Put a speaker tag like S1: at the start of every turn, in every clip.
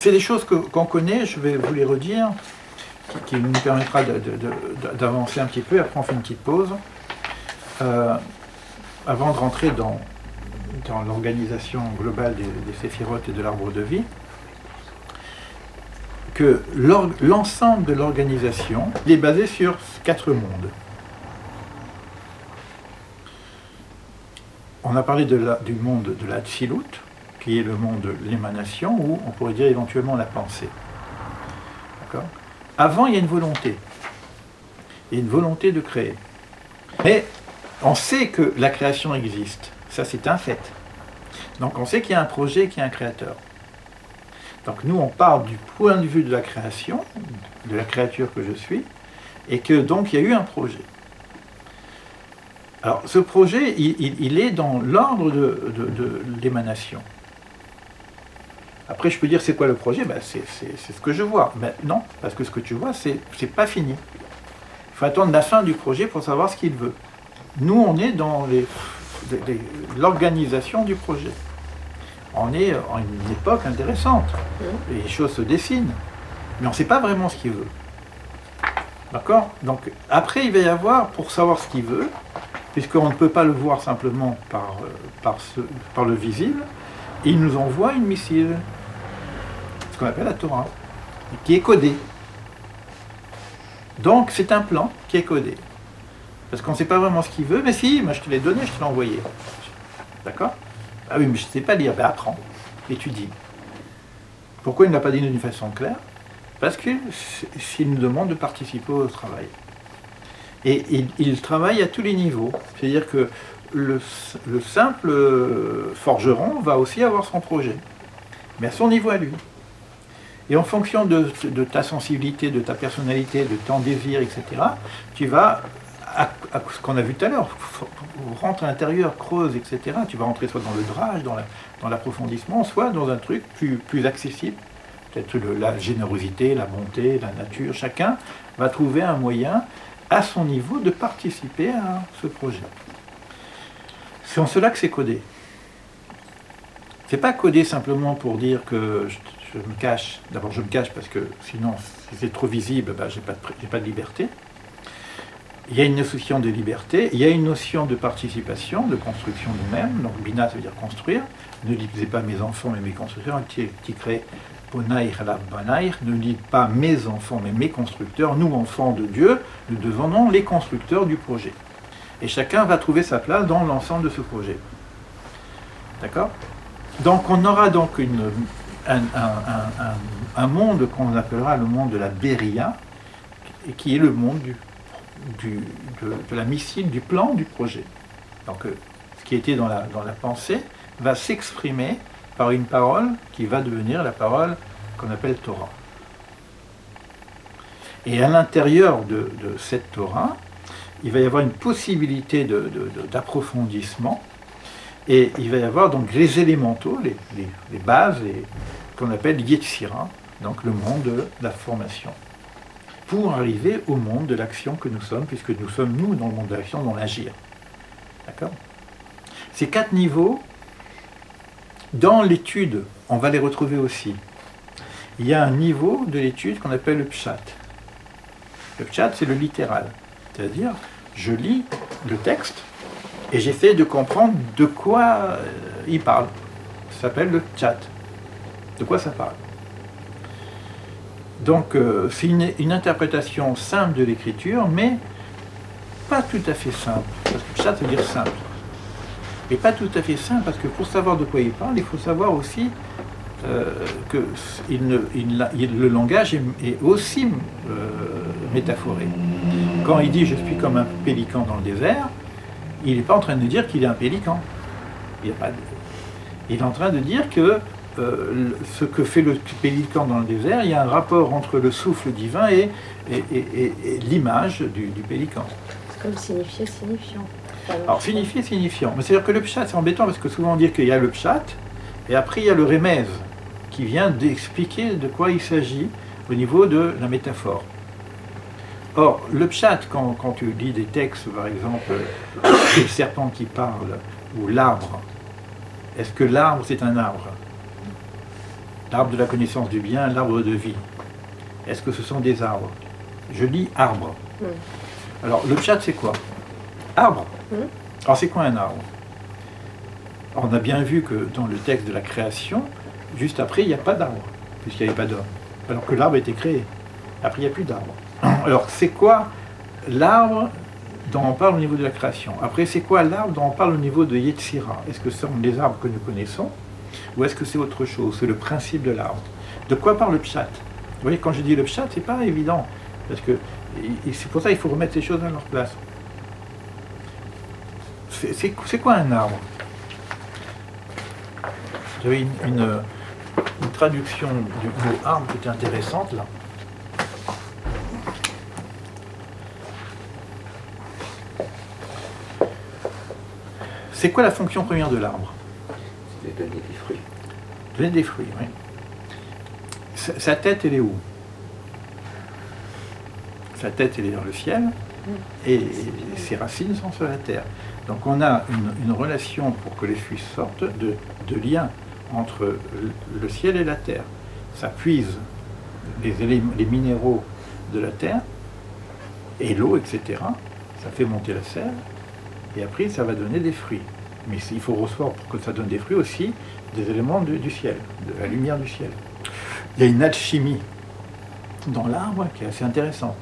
S1: C'est des choses qu'on connaît, je vais vous les redire, qui nous permettra d'avancer un petit peu. Après, on fait une petite pause. Avant de rentrer dans l'organisation globale des séphirotes et de l'arbre de vie, que l'ensemble de l'organisation est basé sur 4 mondes. On a parlé du monde de la Tzilut, qui est le monde de l'émanation, ou on pourrait dire éventuellement la pensée. D'accord ? Avant, il y a une volonté. Il y a une volonté de créer. Mais on sait que la création existe. Ça, c'est un fait. Donc on sait qu'il y a un projet, qu'il y a un créateur. Donc nous, on parle du point de vue de la création, de la créature que je suis, et que donc il y a eu un projet. Alors ce projet, il est dans l'ordre de l'émanation. Après, je peux dire c'est quoi le projet? Ben, c'est ce que je vois. Ben, non, parce que ce que tu vois, c'est pas fini. Il faut attendre la fin du projet pour savoir ce qu'il veut. Nous, on est dans l'organisation du projet. On est en une époque intéressante. Les choses se dessinent, mais on ne sait pas vraiment ce qu'il veut. D'accord? Donc, après, il va y avoir, pour savoir ce qu'il veut, puisqu'on ne peut pas le voir simplement par le visible, il nous envoie une missive, ce qu'on appelle la Torah, qui est codée. Donc, c'est un plan qui est codé. Parce qu'on ne sait pas vraiment ce qu'il veut, mais si, moi je te l'ai donné, je te l'ai envoyé. D'accord? Ah oui, mais je ne sais pas lire. Ben apprends, étudie. Pourquoi il ne l'a pas dit d'une façon claire? Parce qu'il nous demande de participer au travail. Et il travaille à tous les niveaux. C'est-à-dire que le simple forgeron va aussi avoir son projet, mais à son niveau à lui. Et en fonction de ta sensibilité, de ta personnalité, de ton désir, etc., tu vas, à ce qu'on a vu tout à l'heure, rentre à l'intérieur, creuse, etc. Tu vas rentrer soit dans le drage, dans l'approfondissement, soit dans un truc plus accessible. Peut-être la générosité, la bonté, la nature. Chacun va trouver un moyen, à son niveau, de participer à ce projet. C'est en cela que c'est codé. C'est pas codé simplement pour dire que je me cache. D'abord, je me cache parce que sinon, si c'est trop visible, ben, j'ai pas de liberté. Il y a une notion de liberté, il y a une notion de participation, de construction nous-mêmes. Donc, Bina, ça veut dire construire. Ne lisez pas mes enfants, mais mes constructeurs. Qui crée Bonaïr ala Banaïr. Ne dites pas mes enfants, mais mes constructeurs. Nous, enfants de Dieu, nous devenons les constructeurs du projet. Et chacun va trouver sa place dans l'ensemble de ce projet. D'accord? Donc, on aura donc un monde qu'on appellera le monde de la Beria, et qui est le monde de la missive, du plan du projet. Donc, ce qui était dans la pensée va s'exprimer par une parole qui va devenir la parole qu'on appelle Torah. Et à l'intérieur de cette Torah, il va y avoir une possibilité d'approfondissement, et il va y avoir donc les élémentaux, les bases, qu'on appelle Yetzira, donc le monde de la formation, pour arriver au monde de l'action que nous sommes, puisque nous sommes, nous, dans le monde de l'action, dans l'agir. D'accord? Ces 4 niveaux, dans l'étude, on va les retrouver aussi. Il y a un niveau de l'étude qu'on appelle le pshat. Le pshat, c'est le littéral. C'est-à-dire, je lis le texte et j'essaie de comprendre de quoi il parle. Ça s'appelle le pshat. De quoi ça parle? Donc, c'est une interprétation simple de l'écriture, mais pas tout à fait simple. Parce que pshat, ça veut dire simple. Et pas tout à fait simple, parce que pour savoir de quoi il parle, il faut savoir aussi que le langage est aussi métaphoré. Quand il dit « je suis comme un pélican dans le désert », il n'est pas en train de dire qu'il est un pélican. Il est en train de dire que ce que fait le pélican dans le désert, il y a un rapport entre le souffle divin et l'image du pélican.
S2: C'est comme signifier, signifiant.
S1: Alors, signifier, signifiant. Mais c'est-à-dire que le pshat, c'est embêtant parce que souvent on dit qu'il y a le pshat, et après il y a le remez, qui vient d'expliquer de quoi il s'agit au niveau de la métaphore. Or, le pshat, quand tu lis des textes, par exemple, le serpent qui parle, ou l'arbre, est-ce que l'arbre c'est un arbre? l'arbre de la connaissance du bien, l'arbre de vie. Est-ce que ce sont des arbres? Je lis arbre. Alors, le pshat, c'est quoi? Arbre. Alors, c'est quoi un arbre? Alors, on a bien vu que dans le texte de la création, juste après, il n'y a pas d'arbre, puisqu'il n'y avait pas d'homme. Alors que l'arbre a été créé. Après, il n'y a plus d'arbre. Alors, c'est quoi l'arbre dont on parle au niveau de la création? Après, c'est quoi l'arbre dont on parle au niveau de Yetzira? Est-ce que ce sont les arbres que nous connaissons? Ou est-ce que c'est autre chose? C'est le principe de l'arbre. De quoi parle le pshat? Vous voyez, quand je dis le pshat, c'est pas évident. Parce que c'est pour ça qu'il faut remettre les choses à leur place. C'est quoi un arbre? J'avais une traduction du mot arbre qui était intéressante là. C'est quoi la fonction première de l'arbre?
S3: C'est de donner des fruits.
S1: Donner des fruits, oui. Sa tête, elle est où? Sa tête, elle est dans le ciel, et ses racines sont sur la terre. Donc on a une relation, pour que les fruits sortent, de lien entre le ciel et la terre. Ça puise les minéraux de la terre, et l'eau, etc. Ça fait monter la sève, et après ça va donner des fruits. Mais il faut recevoir, pour que ça donne des fruits aussi, des éléments du ciel, de la lumière du ciel. Il y a une alchimie dans l'arbre qui est assez intéressante.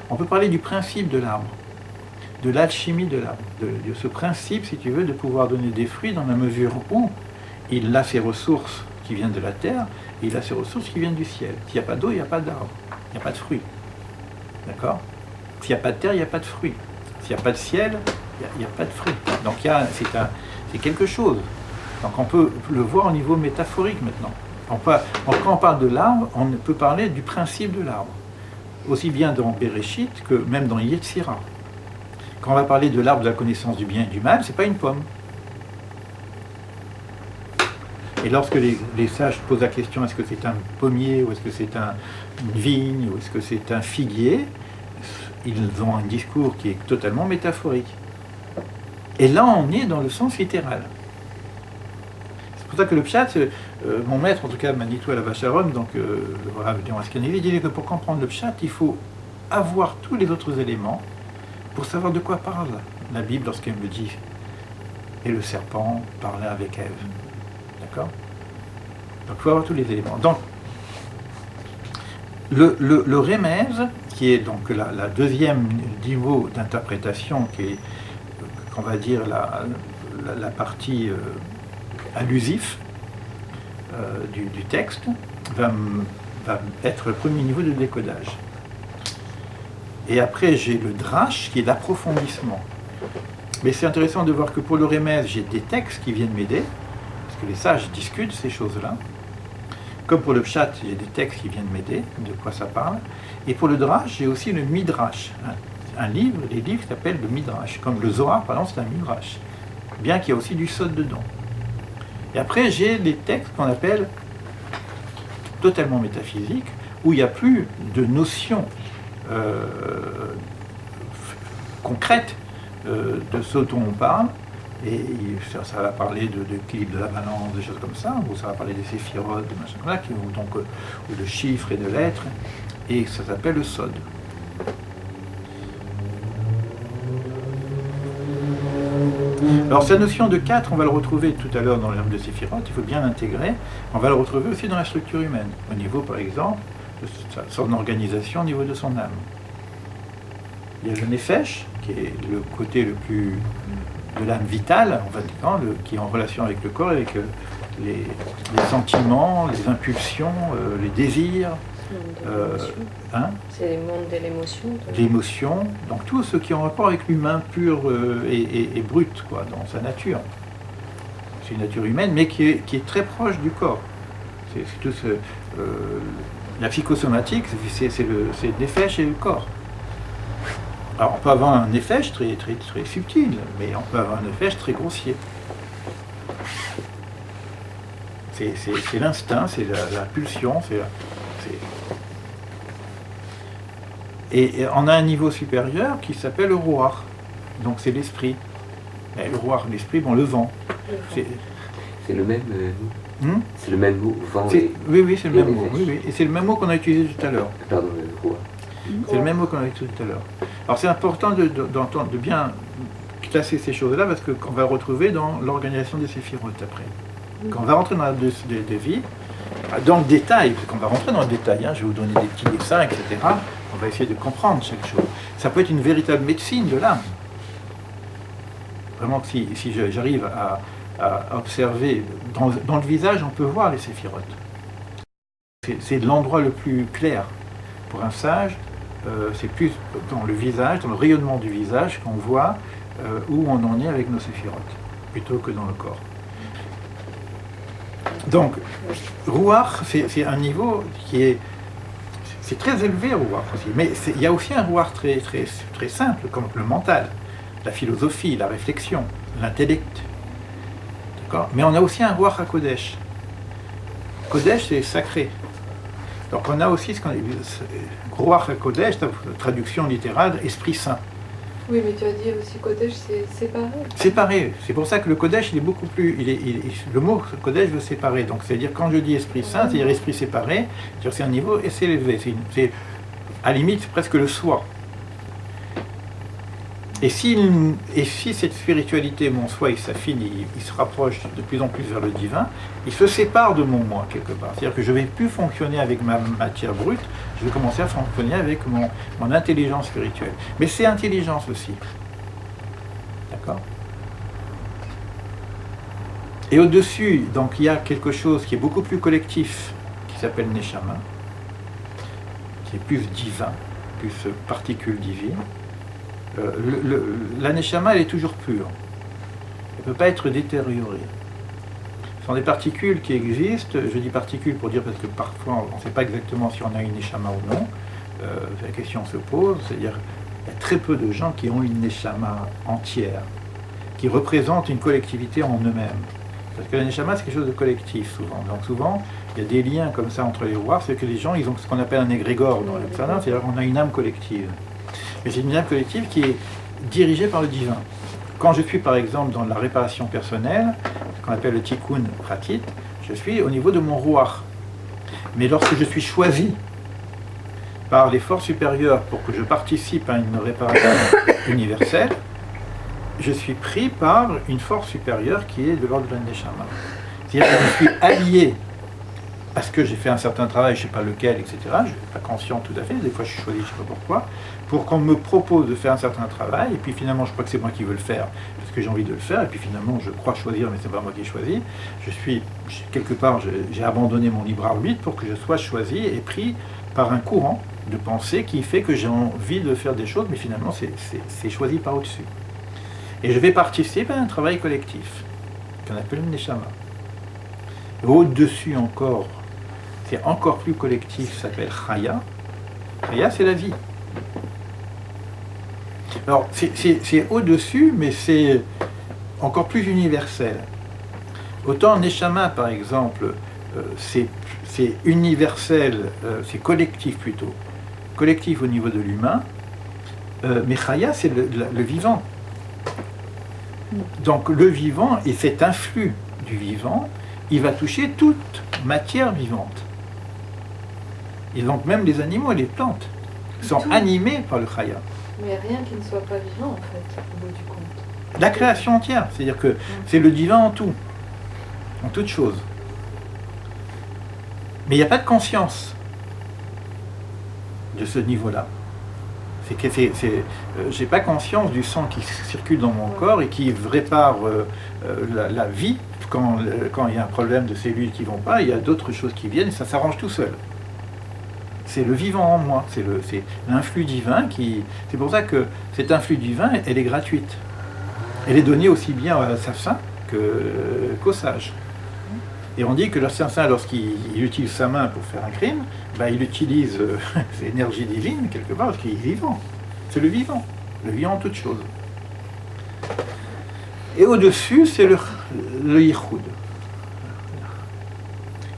S1: On peut parler du principe de l'arbre, de l'alchimie de l'arbre, de ce principe, si tu veux, de pouvoir donner des fruits dans la mesure où il a ses ressources qui viennent de la terre et il a ses ressources qui viennent du ciel. S'il n'y a pas d'eau, il n'y a pas d'arbre, il n'y a pas de fruits. D'accord? S'il n'y a pas de terre, il n'y a pas de fruits. S'il n'y a pas de ciel, il n'y a pas de fruits. Donc c'est quelque chose. Donc on peut le voir au niveau métaphorique maintenant. Quand on parle de l'arbre, on peut parler du principe de l'arbre. Aussi bien dans Bereshit que même dans Yetzira. Quand on va parler de l'arbre de la connaissance du bien et du mal, c'est pas une pomme. Et lorsque les sages posent la question, est-ce que c'est un pommier, ou est-ce que c'est une vigne, ou est-ce que c'est un figuier, ils ont un discours qui est totalement métaphorique. Et là, on est dans le sens littéral. C'est pour ça que le pshat, mon maître, en tout cas Manitou à la Vacharon, donc le Rav Dion Askenazi, disait que pour comprendre le pshat, il faut avoir tous les autres éléments pour savoir de quoi parle la Bible lorsqu'elle me dit « Et le serpent parlait avec Ève ». D'accord? Donc il faut avoir tous les éléments. Donc, le Remez, qui est donc la deuxième niveau d'interprétation, qui est, qu'on va dire, la partie allusif du texte, va être le premier niveau de décodage. Et après, j'ai le drash, qui est l'approfondissement. Mais c'est intéressant de voir que pour le Remez, j'ai des textes qui viennent m'aider, parce que les sages discutent ces choses-là. Comme pour le pshat, il y a des textes qui viennent m'aider, de quoi ça parle. Et pour le drash, j'ai aussi le midrash. Un livre, des livres qui s'appellent le midrash. Comme le Zohar, par exemple, c'est un midrash. Bien qu'il y ait aussi du sod dedans. Et après, j'ai des textes qu'on appelle totalement métaphysiques, où il n'y a plus de notions concrètes de ce dont on parle. Et ça va parler de l'équilibre de la balance, des choses comme ça, ou ça va parler des séphirotes, des machins comme ça, donc de chiffres et de lettres, et ça s'appelle le sod. Alors cette notion de 4, on va le retrouver tout à l'heure dans l'âme de séphirotes, il faut bien l'intégrer, on va le retrouver aussi dans la structure humaine, au niveau par exemple de son organisation, au niveau de son âme. Il y a le nefesh, qui est le côté le plus de l'âme vitale, on va dire, qui est en relation avec le corps, avec les sentiments, les impulsions, les désirs.
S2: C'est les mondes de l'émotion.
S1: L'émotion, donc tout ce qui est en rapport avec l'humain pur et brut, quoi, dans sa nature. C'est une nature humaine, mais qui est très proche du corps. C'est tout la psychosomatique, c'est le nefesh et le corps. Alors on peut avoir un nefesh très subtil, mais on peut avoir un nefesh très grossier. C'est l'instinct, c'est la pulsion, et on a un niveau supérieur qui s'appelle le ruach, donc c'est l'esprit. Et le ruach, l'esprit, bon, le vent.
S3: C'est le même, C'est le même mot, vent
S1: Oui, oui, c'est le
S3: et
S1: même mot.
S3: les
S1: Oui, oui. Et c'est le même mot qu'on a utilisé tout à l'heure.
S3: Pardon, roi.
S1: C'est le même mot qu'on a utilisé tout à l'heure. Alors c'est important d'entendre, de bien classer ces choses-là parce qu'on va retrouver dans l'organisation des séphirotes après. Quand on va rentrer dans la des vies, dans le détail, parce qu'on va rentrer dans le détail, je vais vous donner des petits dessins, etc. On va essayer de comprendre chaque chose. Ça peut être une véritable médecine de l'âme. Vraiment, si j'arrive à observer, dans le visage, on peut voir les séphirotes. C'est l'endroit le plus clair. Pour un sage, c'est plus dans le visage, dans le rayonnement du visage, qu'on voit où on en est avec nos séphirotes, plutôt que dans le corps. Donc, Rouach, c'est un niveau qui est... C'est très élevé, Rouach aussi. Mais il y a aussi un Rouach très, très, très simple, comme le mental, la philosophie, la réflexion, l'intellect. D'accord ? Mais on a aussi un Rouach à Kodesh. Kodesh, c'est sacré. Donc on a aussi ce qu'on dit, Rouach à Kodesh, traduction littérale, Esprit Saint.
S4: Oui, mais tu as dit aussi Kodesh, c'est séparé.
S1: Séparé. C'est pour ça que le Kodesh, il est beaucoup plus... le mot Kodesh veut séparer. Donc c'est-à-dire, quand je dis Esprit Saint, c'est-à-dire Esprit séparé, c'est un niveau assez élevé. C'est à la limite, c'est presque le soi. Et si cette spiritualité, mon soi, il s'affine, il se rapproche de plus en plus vers le divin, il se sépare de mon moi, quelque part. C'est-à-dire que je ne vais plus fonctionner avec ma matière brute, je vais commencer à fonctionner avec mon intelligence spirituelle. Mais c'est intelligence aussi. D'accord ? Et au-dessus, donc, il y a quelque chose qui est beaucoup plus collectif, qui s'appelle Neshama, qui est plus divin, plus particule divine. La Neshama, elle est toujours pure. Elle ne peut pas être détériorée. Ce sont des particules qui existent. Je dis particules pour dire parce que parfois on ne sait pas exactement si on a une Neshama ou non. La question se pose, c'est-à-dire qu'il y a très peu de gens qui ont une Neshama entière, qui représente une collectivité en eux-mêmes. Parce que la Neshama, c'est quelque chose de collectif souvent. Donc souvent, il y a des liens comme ça entre les rouards, c'est que les gens, ils ont ce qu'on appelle un égrégore dans le Tzana, c'est-à-dire qu'on a une âme collective. Mais c'est une âme collective qui est dirigée par le divin. Quand je suis par exemple dans la réparation personnelle, ce qu'on appelle le tikkun pratit, je suis au niveau de mon rouar. Mais lorsque je suis choisi par les forces supérieures pour que je participe à une réparation universelle, je suis pris par une force supérieure qui est de l'ordre de la Neshama. C'est-à-dire que je suis allié parce que j'ai fait un certain travail, je ne sais pas lequel, etc. Je ne suis pas conscient tout à fait, des fois je suis choisi, je ne sais pas pourquoi, pour qu'on me propose de faire un certain travail, et puis finalement je crois que c'est moi qui veux le faire, parce que j'ai envie de le faire, et puis finalement je crois choisir, mais ce n'est pas moi qui ai choisi. Quelque part, j'ai abandonné mon libre arbitre pour que je sois choisi et pris par un courant de pensée qui fait que j'ai envie de faire des choses, mais finalement c'est choisi par au-dessus. Et je vais participer à un travail collectif, qu'on appelle le Neshama. Au-dessus encore, c'est encore plus collectif, ça s'appelle Chaya. Chaya, c'est la vie. Alors, c'est au-dessus, mais c'est encore plus universel. Autant Neshama, par exemple, c'est universel, c'est collectif plutôt. Collectif au niveau de l'humain, mais Chaya, c'est le vivant. Donc le vivant, et cet influx du vivant, il va toucher toute matière vivante. Et donc même les animaux et les plantes sont animés par le Chaya.
S4: Mais rien qui ne soit pas vivant, en fait, au bout du compte.
S1: La création entière, c'est-à-dire que c'est le divin en tout, en toute chose. Mais il n'y a pas de conscience de ce niveau-là. J'ai pas conscience du sang qui circule dans mon corps et qui répare la vie. Quand il y a un problème de cellules qui ne vont pas, il y a d'autres choses qui viennent et ça s'arrange tout seul. C'est le vivant en moi, c'est l'influx divin qui... C'est pour ça que cet influx divin, elle est gratuite. Elle est donnée aussi bien à Saint qu'au sage. Et on dit que le Saint, lorsqu'il utilise sa main pour faire un crime, il utilise cette énergie divine, quelque part, parce qu'il est vivant. C'est le vivant en toute chose. Et au-dessus, c'est le Yichud.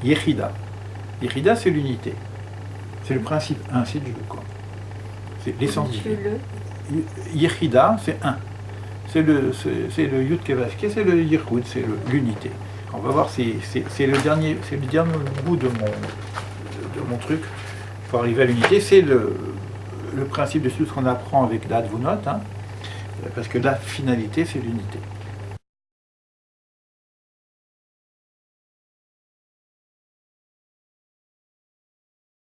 S1: Yechida. Yechida, c'est l'unité. C'est le principe 1, c'est Dieu, quoi. C'est l'essence divine. Yechida, c'est 1. C'est le Yud Kevaske, c'est le Yichud, c'est l'unité. On va voir, c'est le dernier bout de mon truc pour arriver à l'unité. C'est le principe de tout ce qu'on apprend avec la Advunot, hein, parce que la finalité, c'est l'unité.